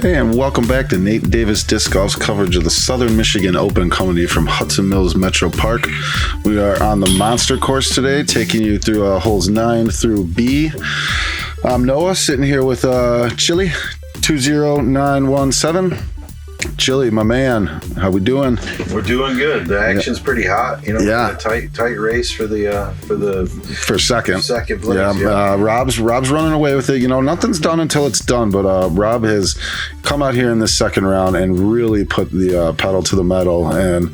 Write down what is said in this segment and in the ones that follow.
Hey, and welcome back to Nate Davis Disc Golf's coverage of the Southern Michigan Open coming to you from Hudson Mills Metro Park. We are on the Monster course today, taking you through holes 9 through B. I'm Noah, sitting here with Chili, 20917. Chili, my man, how we doing? We're doing good. The action's pretty hot. You know, yeah. A tight race for second place. Yeah. Rob's running away with it. You know, nothing's done until it's done. But Rob has come out here in the second round and really put the pedal to the metal and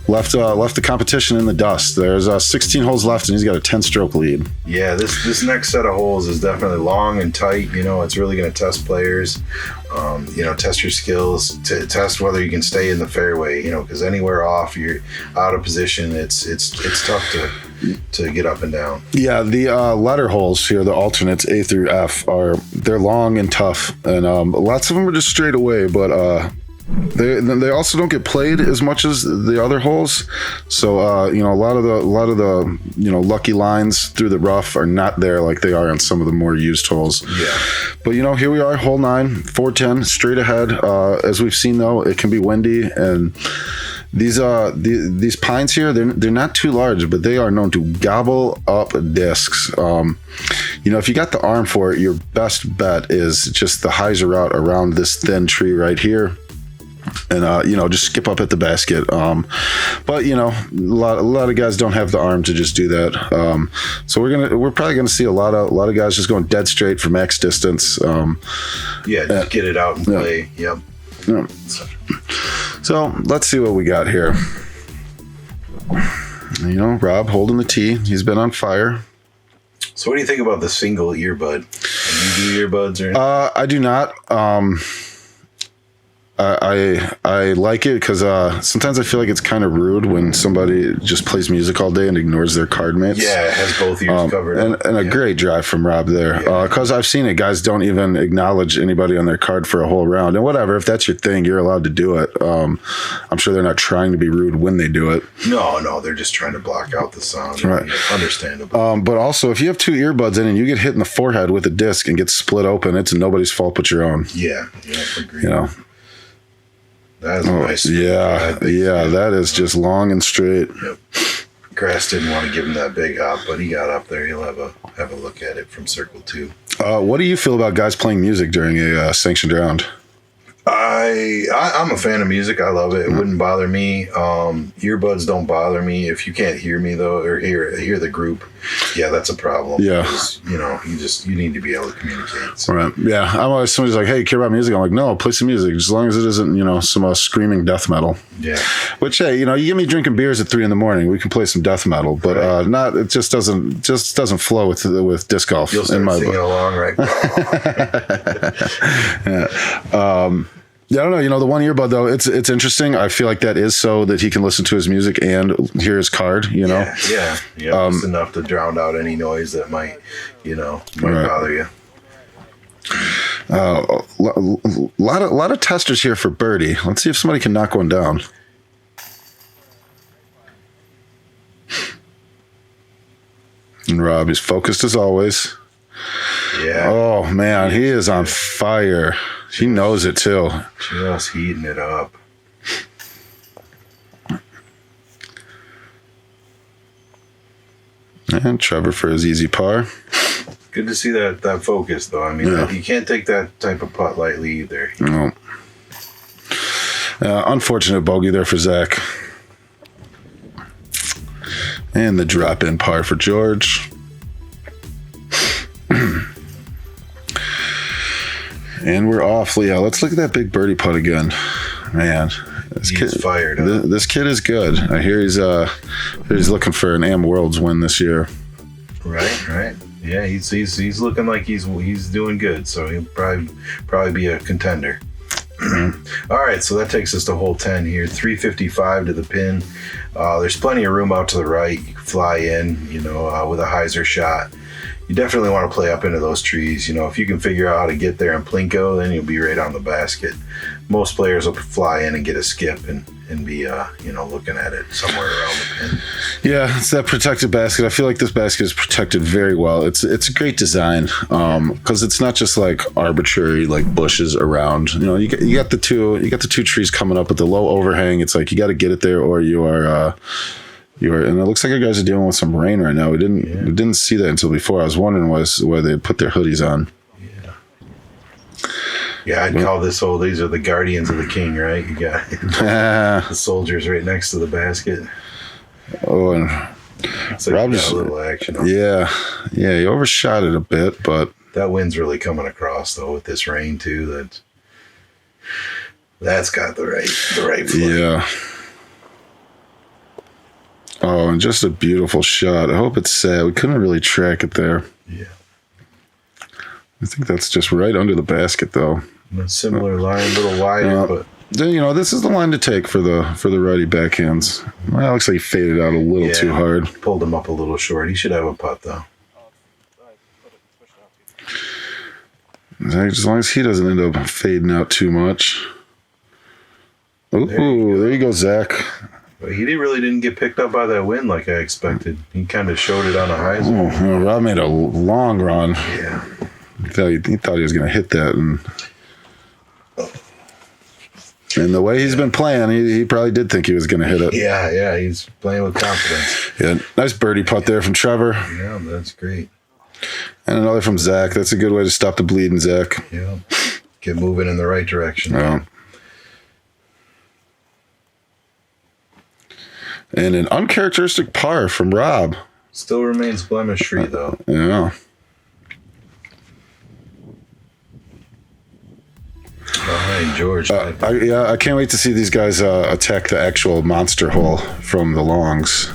left the competition in the dust. There's 16 holes left, and he's got a 10-stroke lead. Yeah, this next set of holes is definitely long and tight. You know, it's really going to test players. You know, test your skills, to test whether you can stay in the fairway. You know, because anywhere off, you're out of position. It's tough to get up and down. Yeah, the letter holes here, the alternates A through F, they're long and tough, and lots of them are just straight away, but they also don't get played as much as the other holes. So you know, a lot of the you know, lucky lines through the rough are not there like they are on some of the more used holes. Yeah. But you know, here we are, hole 9, 410, straight ahead. As we've seen though, it can be windy, and these pines here, they're not too large, but they are known to gobble up discs. You know, if you got the arm for it, your best bet is just the hyzer route around this thin tree right here. And you know, just skip up at the basket. But you know, a lot of guys don't have the arm to just do that. So we're probably gonna see a lot of guys just going dead straight for max distance. Just get it out and play. Yep. Yeah. So let's see what we got here. You know, Rob holding the tee. He's been on fire. So what do you think about the single earbud? Do you do earbuds or anything? I do not. I like it because sometimes I feel like it's kind of rude when somebody just plays music all day and ignores their card mates. Yeah, it has both ears covered. And a great drive from Rob there. Because I've seen it. Guys don't even acknowledge anybody on their card for a whole round. And whatever, if that's your thing, you're allowed to do it. I'm sure they're not trying to be rude when they do it. No, they're just trying to block out the sound. Right. Understandable. But also, if you have 2 earbuds in and you get hit in the forehead with a disc and get split open, it's nobody's fault but your own. Yeah, agreed. You know. That is nice. Yeah, that is just long and straight. Yep. Grass didn't want to give him that big hop, but he got up there. He'll have a look at it from circle 2. What do you feel about guys playing music during a sanctioned round? I'm a fan of music. I love it. It wouldn't bother me. Earbuds don't bother me. If you can't hear me though, or hear the group, yeah, that's a problem. Yeah, you know, you need to be able to communicate. So. Right. Yeah, I'm always somebody's like, "Hey, care about music?" I'm like, "No, play some music, as long as it isn't, you know, some screaming death metal." Yeah. Which, hey, you know, you get me drinking beers at 3 a.m, we can play some death metal, but not. It just doesn't flow with disc golf. You'll start singing along, right? Yeah. Yeah, I don't know. You know, the one earbud though, it's interesting. I feel like that is so that he can listen to his music and hear his card. You know, yeah, it's enough to drown out any noise that might bother you. A lot of testers here for birdie. Let's see if somebody can knock one down. And Rob is focused as always. Yeah. Oh man, he is on fire. He knows it too. Just heating it up. And Trevor for his easy par. Good to see that focus though. I mean, you can't take that type of putt lightly either. No. Unfortunate bogey there for Zach. And the drop in par for George. And we're off. Yeah, let's look at that big birdie putt again. Man, he's fired up. This kid is good. I hear he's looking for an AM Worlds win this year. Right. Yeah, he's looking like he's doing good. So he'll probably be a contender. All right, so that takes us to hole 10 here. 355 to the pin. There's plenty of room out to the right. You can fly in, you know, with a hyzer shot. You definitely want to play up into those trees. You know, if you can figure out how to get there in Plinko, then you'll be right on the basket. Most players will fly in and get a skip and and be looking at it somewhere around the pin. Yeah, it's that protected basket. I feel like this basket is protected very well. It's a great design because it's not just like arbitrary like bushes around. You got the two trees coming up with the low overhang. It's like you got to get it there or you are. And it looks like you guys are dealing with some rain right now. We didn't see that until before. I was wondering why they put their hoodies on. Yeah, I'd call this hole, these are the guardians of the king, right? You got the soldiers right next to the basket. Oh, and it's like Rob's, a little action. Yeah, he overshot it a bit, but that wind's really coming across though with this rain too. That's got the right flight. Yeah. Oh, and just a beautiful shot. I hope it's set. We couldn't really track it there. Yeah. I think that's just right under the basket, though. A similar line, a little wider, but this is the line to take for the righty backhands. Well, it looks like he faded out a little too hard. Pulled him up a little short. He should have a putt, though. As long as he doesn't end up fading out too much. Ooh, there you go, Zach. But he really didn't get picked up by that wind like I expected. He kind of showed it on a high zone. Oh, Rob made a long run. Yeah. He thought he was going to hit that, and the way he's been playing, he probably did think he was going to hit it. Yeah, he's playing with confidence. Yeah, nice birdie putt there from Trevor. Yeah, that's great. And another from Zach. That's a good way to stop the bleeding, Zach. Yeah, get moving in the right direction. Yeah. And an uncharacteristic par from Rob. Still remains blemish-free, though. Yeah. Oh, hey, George. I can't wait to see these guys attack the actual monster hole from the longs.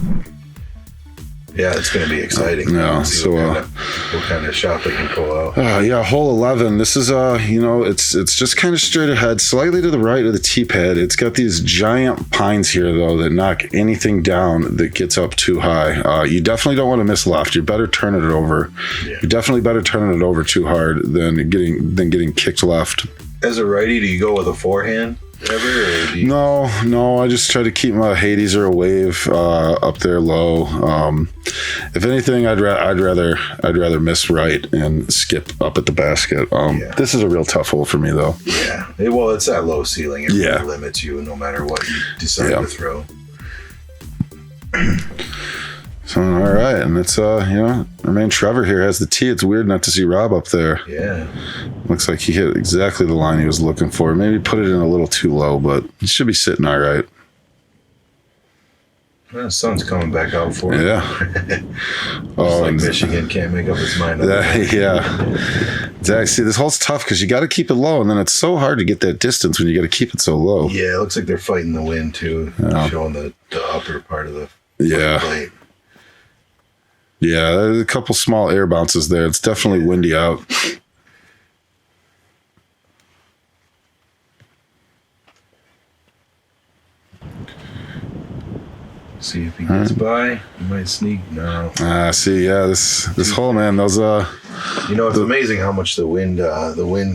Yeah, it's going to be exciting. What kind of shot they can pull out. Hole 11. This is it's just kind of straight ahead, slightly to the right of the tee pad. It's got these giant pines here though that knock anything down that gets up too high. You definitely don't want to miss left. You better turn it over. Yeah. You definitely better turn it over too hard than getting kicked left. As a righty, do you go with a forehand ever? Or do you... No. I just try to keep my Hades or a wave up there low. If anything, I'd rather miss right and skip up at the basket. This is a real tough hole for me, though. Yeah. Well, it's that low ceiling. It really limits you, no matter what you decide to throw. So, all right, and it's Trevor here has the tee. It's weird not to see Rob up there. Yeah, looks like he hit exactly the line he was looking for. Maybe put it in a little too low, but he should be sitting all right. Well, the sun's coming back out for him. Yeah. Like Michigan can't make up its mind. Exactly. See, this hole's tough because you got to keep it low, and then it's so hard to get that distance when you got to keep it so low. Yeah, it looks like they're fighting the wind too, showing the upper part of the plate. Yeah, there's a couple small air bounces there. It's definitely windy out. See if he gets by. He might sneak. No. This hole, man. Those it's amazing how much the wind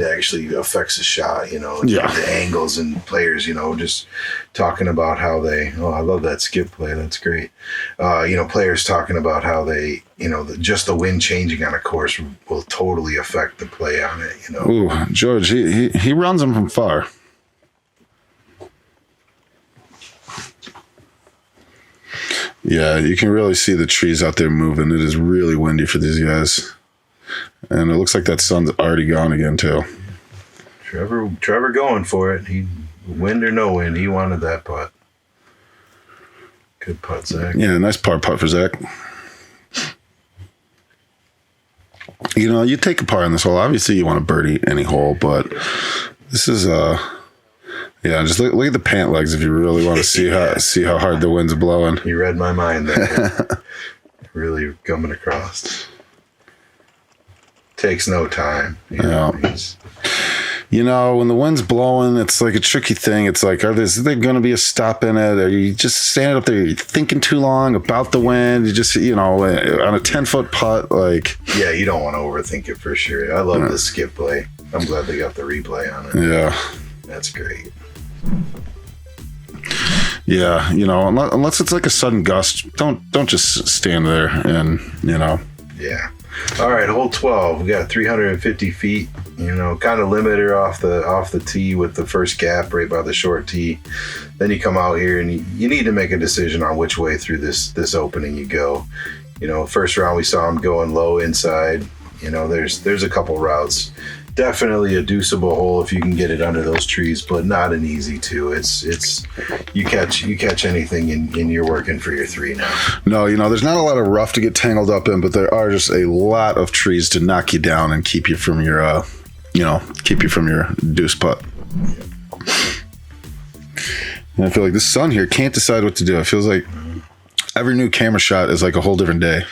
actually affects the shot. The angles and players. Just talking about how they. Oh, I love that skip play. That's great. Players talking about how they. Just the wind changing on a course will totally affect the play on it. Ooh, George, he runs them from far. Yeah, you can really see the trees out there moving. It is really windy for these guys. And it looks like that sun's already gone again, too. Trevor going for it. He wind or no wind, he wanted that putt. Good putt, Zach. Yeah, nice par putt for Zach. You take a par on this hole. Obviously, you want to birdie any hole, but this is just look at the pant legs if you really want to see how hard the wind's blowing. You read my mind there. Really coming across. Takes no time. When the wind's blowing, it's like a tricky thing. It's like, is there going to be a stop in it? Are you just standing up there, you're thinking too long about the wind? You just, on a 10-foot putt, like... Yeah, you don't want to overthink it for sure. I love the skip play. I'm glad they got the replay on it. Yeah. That's great. Yeah, unless it's like a sudden gust, don't just stand there and. Yeah. All right, hole 12. We got 350 feet. Kind of limiter off the tee with the first gap right by the short tee. Then you come out here and you need to make a decision on which way through this opening you go. First round we saw him going low inside. There's a couple routes. Definitely a deuceable hole if you can get it under those trees, but not an easy two. It's you catch anything and you're working for your 3 now. No, there's not a lot of rough to get tangled up in, but there are just a lot of trees to knock you down and keep you from your deuce putt. And I feel like the sun here can't decide what to do. It feels like every new camera shot is like a whole different day.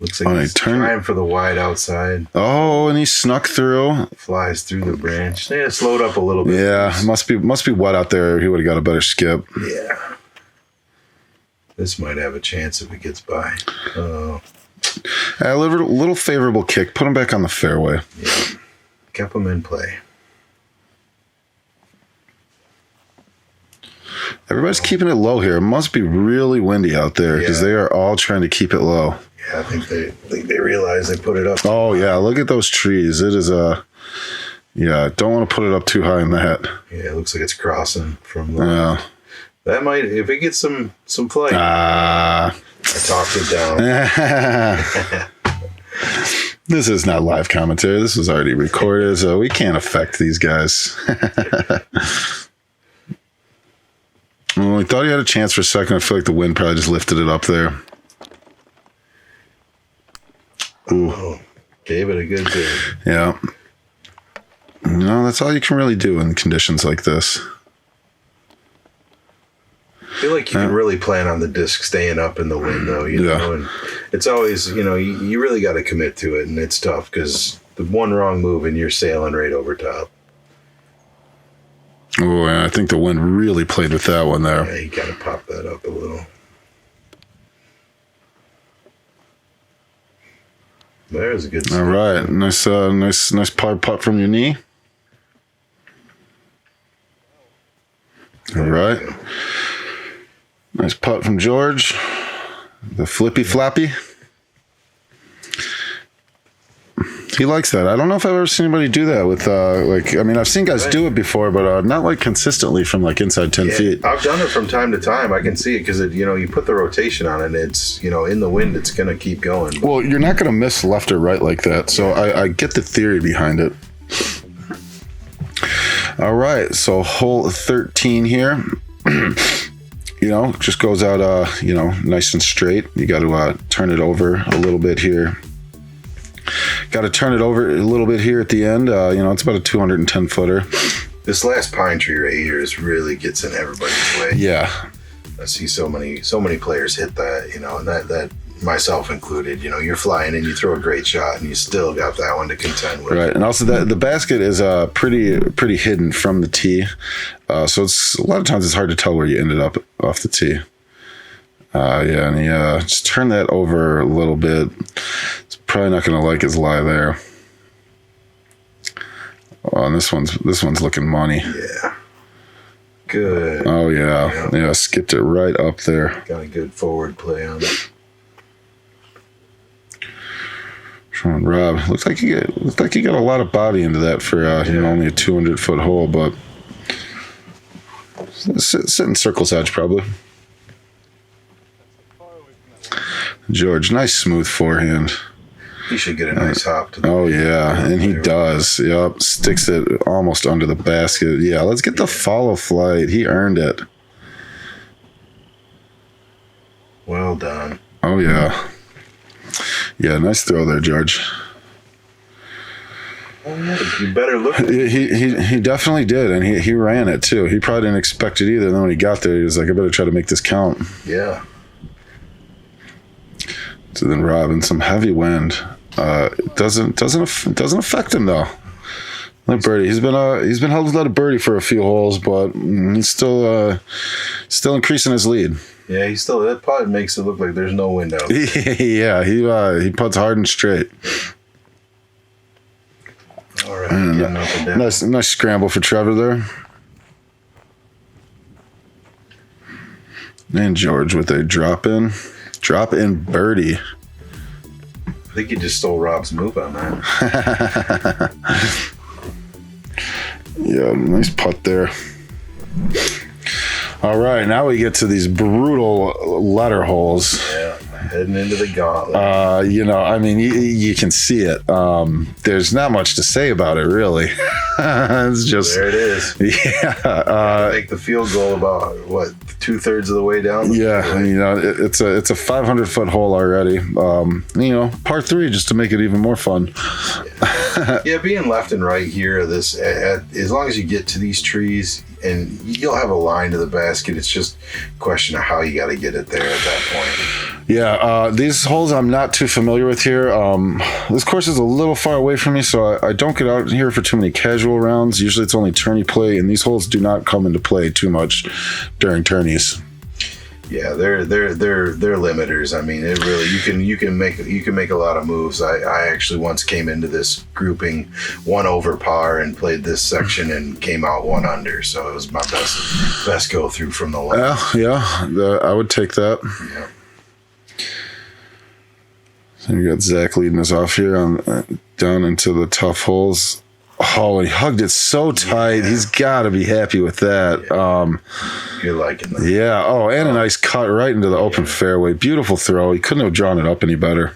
Looks like he's trying for the wide outside. Oh, and he snuck through. Flies through the branch. Yeah, slowed up a little bit. Yeah, must be wet out there. He would have got a better skip. Yeah. This might have a chance if it gets by. A little favorable kick. Put him back on the fairway. Yeah. Kept him in play. Everybody's keeping it low here. It must be really windy out there because they are all trying to keep it low. Yeah, I think they realize they put it up. Oh yeah, look at those trees. It is don't want to put it up too high in that. Yeah, it looks like it's crossing from the. That might, if it gets some flight. I talked it down. This is not live commentary. This was already recorded, so we can't affect these guys. Well, we thought he had a chance for a second. I feel like the wind probably just lifted it up there. Ooh. Oh, gave it a good dig. Yeah. That's all you can really do in conditions like this. I feel like you can really plan on the disc staying up in the wind, though. And it's always, you really got to commit to it, and it's tough because the one wrong move and you're sailing right over top. Oh, and I think the wind really played with that one there. Yeah, you got to pop that up a little. There's a good spot. All right. Nice par putt from your knee. All right. Nice putt from George. The flippy flappy. He likes that. I don't know if I've ever seen anybody do that with, I've seen guys do it before, but not like consistently from like inside 10 feet. I've done it from time to time. I can see it because, you put the rotation on it and it's, in the wind, it's going to keep going. Well, you're not going to miss left or right like that. So I get the theory behind it. All right. So hole 13 here, just goes out, nice and straight. You got to turn it over a little bit here. Got to turn it over a little bit here at the end. It's about a 210 footer. This last pine tree right here really gets in everybody's way. Yeah. I see so many players hit that, and that myself included. You're flying and you throw a great shot and you still got that one to contend with. Right. And also the basket is pretty hidden from the tee. So it's a lot of times it's hard to tell where you ended up off the tee. And he just turn that over a little bit. It's probably not going to like his lie there. Oh, and this one's looking money. Yeah. Good. Oh yeah. Yeah, skipped it right up there. Got a good forward play on it. Sean Rob. Looks like he got a lot of body into that for only a 200-foot hole, but sit in circle's edge probably. George, nice smooth forehand. He should get a nice hop to the and he does. Yep, sticks it almost under the basket. Yeah, let's get the follow flight. He earned it. Well done. Oh yeah. Yeah, nice throw there, George. Oh yeah, you better look. He definitely did, and he ran it too. He probably didn't expect it either. And then when he got there, he was like, I better try to make this count. Yeah. So then Rob, in some heavy wind, it doesn't affect him though. Like birdie, he's been held without a birdie for a few holes, but he's still increasing his lead. Yeah, that putt makes it look like there's no wind out. Yeah, he putts hard and straight. All right, Nice scramble for Trevor there. And George with a drop in birdie. I think you just stole Rob's move on that. Yeah, nice putt there. All right, now we get to these brutal letter holes. Yeah, heading into the gauntlet. You can see it. There's not much to say about it, really. It's just there it is. Yeah. Make the field goal about what 2/3 of the way down. It's a 500-foot hole already. Par 3 just to make it even more fun. Yeah, being left and right here, as long as you get to these trees, and you'll have a line to the basket. It's just a question of how you got to get it there at that point. Yeah, these holes I'm not too familiar with here. This course is a little far away from me, so I don't get out here for too many casual rounds. Usually it's only tourney play, and these holes do not come into play too much during tourneys. Yeah, they're limiters. I mean, it really you can make a lot of moves. I actually once came into this grouping 1 over par and played this section and came out 1 under. So it was my best go through from the left. I would take that. Yeah. So you got Zach leading us off here down into the tough holes. Oh, he hugged it so tight. Yeah. He's got to be happy with that. Yeah. You're liking that. Yeah. Oh, and a nice cut right into the open fairway. Beautiful throw. He couldn't have drawn it up any better.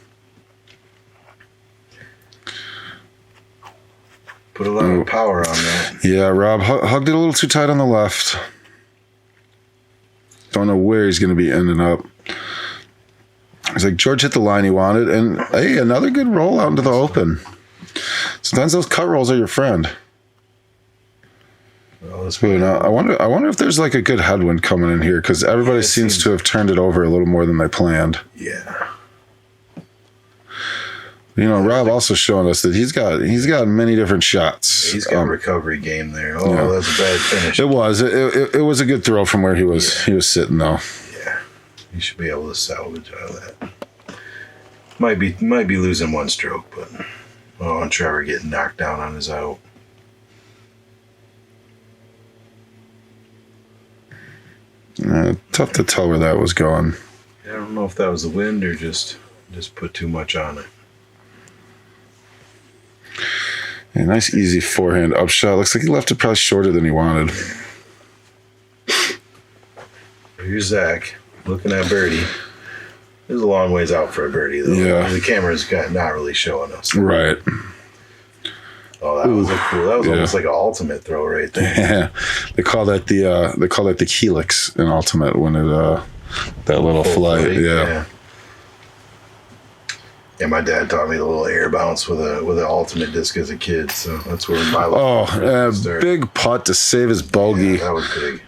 Put a lot of power on that. Yeah, Rob hugged it a little too tight on the left. Don't know where he's going to be ending up. It's like George hit the line he wanted, and hey, another good roll out into the open. Sometimes those cut rolls are your friend. Well, I wonder if there's like a good headwind coming in here, because everybody seems to have turned it over a little more than they planned. Yeah. Rob also showing us that he's got many different shots. He's got a recovery game there. Oh, that's a bad finish. It was. It was a good throw from where he was sitting though. Yeah, he should be able to salvage out of that. Might be losing 1 stroke, but and Trevor getting knocked down on his out. Tough to tell where that was going. I don't know if that was the wind or just put too much on it. A nice easy forehand upshot. Looks like he left it probably shorter than he wanted. Here's Zach looking at birdie. There's a long ways out for a birdie, though. Yeah. The camera's not really showing us. Right. Oh, that was cool. That was almost like an ultimate throw right there. Yeah. They call that the helix in ultimate when it that little flight. Yeah. Yeah, my dad taught me the little air bounce with an ultimate disc as a kid, so that's where my love started. Big putt to save his bogey. Yeah, that was big.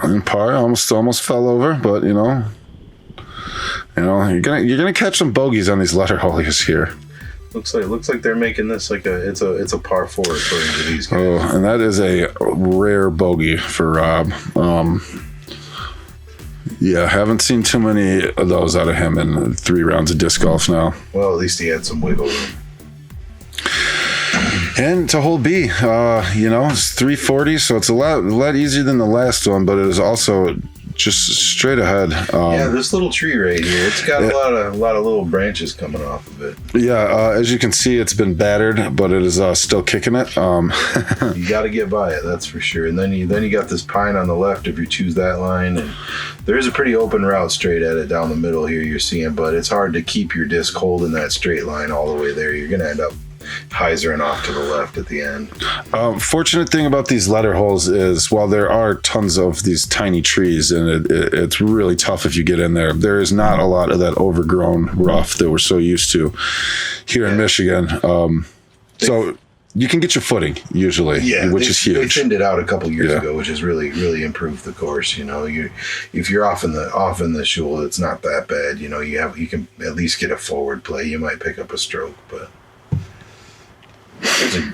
And par almost fell over, but you're gonna catch some bogeys on these letter holes here. Looks like they're making this like it's a par 4 according to these guys. Oh, and that is a rare bogey for Rob. Yeah, haven't seen too many of those out of him in 3 rounds of disc golf now. Well, at least he had some wiggle room. And to hole B, it's 340, so it's a lot easier than the last one, but it is also just straight ahead. This little tree right here, it's got a lot of little branches coming off of it. Yeah, as you can see, it's been battered, but it is still kicking it. You got to get by it, that's for sure. And then you got this pine on the left if you choose that line, and there's a pretty open route straight at it down the middle here you're seeing, but it's hard to keep your disc holding that straight line all the way there. You're going to end up hyzering off to the left at the end. Fortunate thing about these letter holes is while there are tons of these tiny trees and it's really tough if you get in there, there is not a lot of that overgrown rough that we're so used to here in Michigan. So you can get your footing usually, which is huge. They thinned it out a couple years ago, which has really, really improved the course. If you're off in the shul, it's not that bad. You can at least get a forward play. You might pick up a stroke, but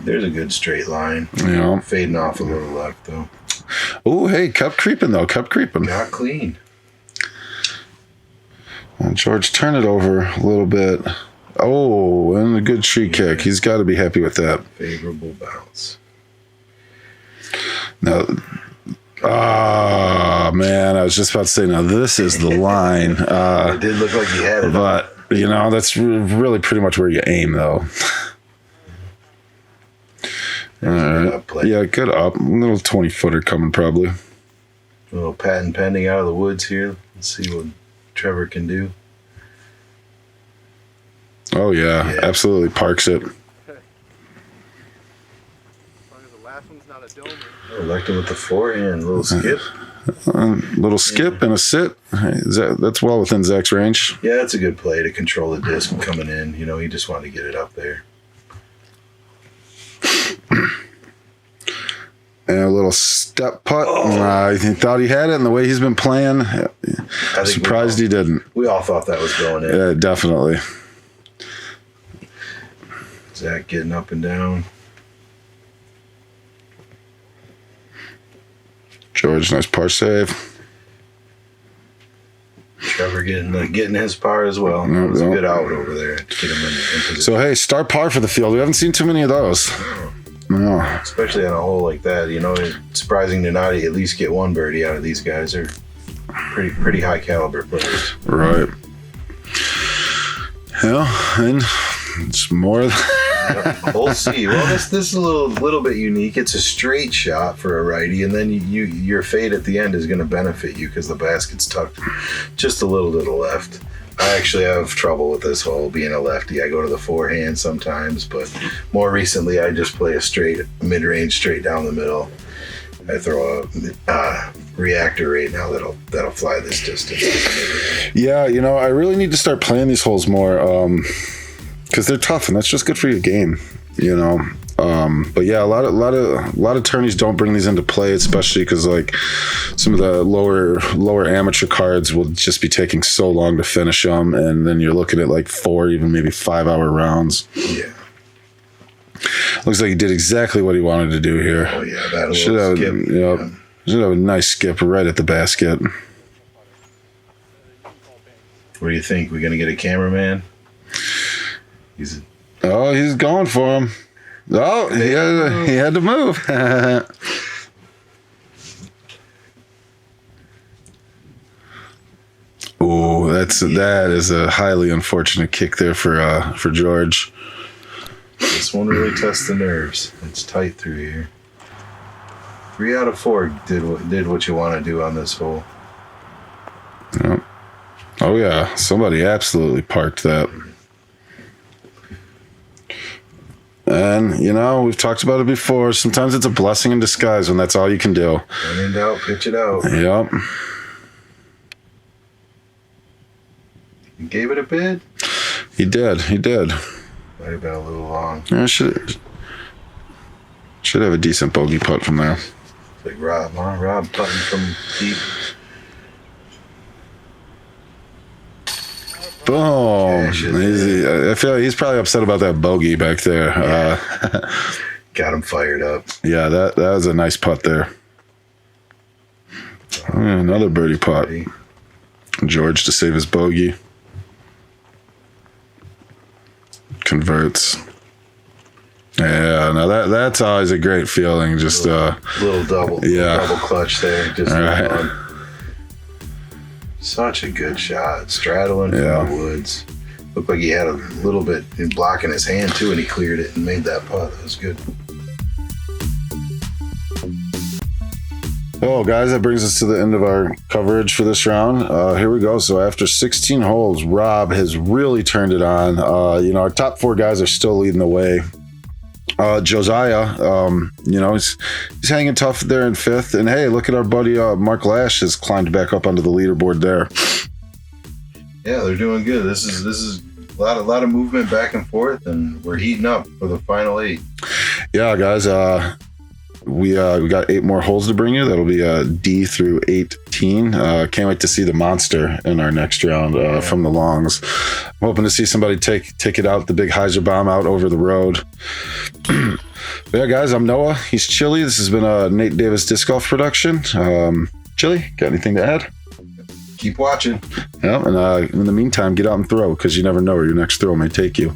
there's a good straight line. Fading off a little left though. Oh, hey, kept creeping. Got clean. And George, turn it over a little bit. Oh, and a good tree kick. He's got to be happy with that. Favorable bounce. Now, Oh, man. I was just about to say, now this is the line. It did look like he had it. But, you know, that's really pretty much where you aim, though. All right. Yeah, good up. A little 20-footer coming, probably. A little patent pending out of the woods here. Let's see what Trevor can do. Oh, yeah. Absolutely parks it. Elected with the forehand, little skip. Little skip and a sit. That's well within Zach's range. Yeah, that's a good play to control the disc coming in. You know, he just wanted to get it up there. And a little step putt. He thought he had it, and the way he's been playing, I'm surprised he didn't. We all thought that was going in. Yeah, definitely. Zach getting up and down. George, nice par save. Trevor getting his par as well. It was a good out over there to get him in position. So, hey, star par for the field. We haven't seen too many of those. No. Especially on a hole like that. You know, it's surprising to not at least get one birdie out of these guys. They're pretty high caliber players. Right. Yeah, and it's more... We'll see. Well, this is a little bit unique. It's a straight shot for a righty, and then your fade at the end is going to benefit you because the basket's tucked just a little to the left. I actually have trouble with this hole being a lefty. I go to the forehand sometimes, but more recently I just play a straight mid-range straight down the middle. I throw a reactor right now that'll fly this distance. Yeah, you know, I really need to start playing these holes more. Because they're tough, and that's just good for your game, you know. But yeah, a lot of tourneys don't bring these into play, especially because like some of the lower amateur cards will just be taking so long to finish them, and then you're looking at like 4, even maybe 5-hour rounds. Yeah. Looks like he did exactly what he wanted to do here. Oh yeah, that should have skip. Yep. Should have a nice skip right at the basket. What do you think? We gonna get a cameraman? He's going for him. Oh, he had to move. Oh, that is a highly unfortunate kick there for George. This one really tests the nerves. It's tight through here. 3 out of 4 did what you want to do on this hole. Yep. Oh yeah, somebody absolutely parked that. And, you know, we've talked about it before. Sometimes it's a blessing in disguise when that's all you can do. When in doubt, pitch it out. Yep. You gave it a bid? He did. Might have been a little long. Yeah, should have a decent bogey putt from there. It's like Rob putting from deep. Boom. I feel like he's probably upset about that bogey back there. Yeah. Got him fired up. Yeah, that was a nice putt there. Another birdie putt. George to save his bogey. Converts. Yeah, no, that's always a great feeling. Just little double clutch there. Just fun. Such a good shot. Straddling from the woods. Looked like he had a little bit in blocking his hand too, and he cleared it and made that putt. That was good. Well, guys, that brings us to the end of our coverage for this round. Here we go. So after 16 holes, Rob has really turned it on. You know, our top 4 guys are still leading the way. Josiah, you know, he's hanging tough there in 5th. And hey, look at our buddy Mark Lash has climbed back up onto the leaderboard there. Yeah, they're doing good. This is a lot of movement back and forth, and we're heating up for the final 8. Yeah, guys. We got 8 more holes to bring you. That'll be D through 18. Can't wait to see the monster in our next round from the longs. I'm hoping to see somebody take it out, the big hyzer bomb out over the road. But yeah, guys, I'm Noah. He's Chili. This has been a Nate Davis Disc Golf production. Chili, got anything to add? Keep watching. Yeah, and in the meantime, get out and throw, because you never know where your next throw may take you.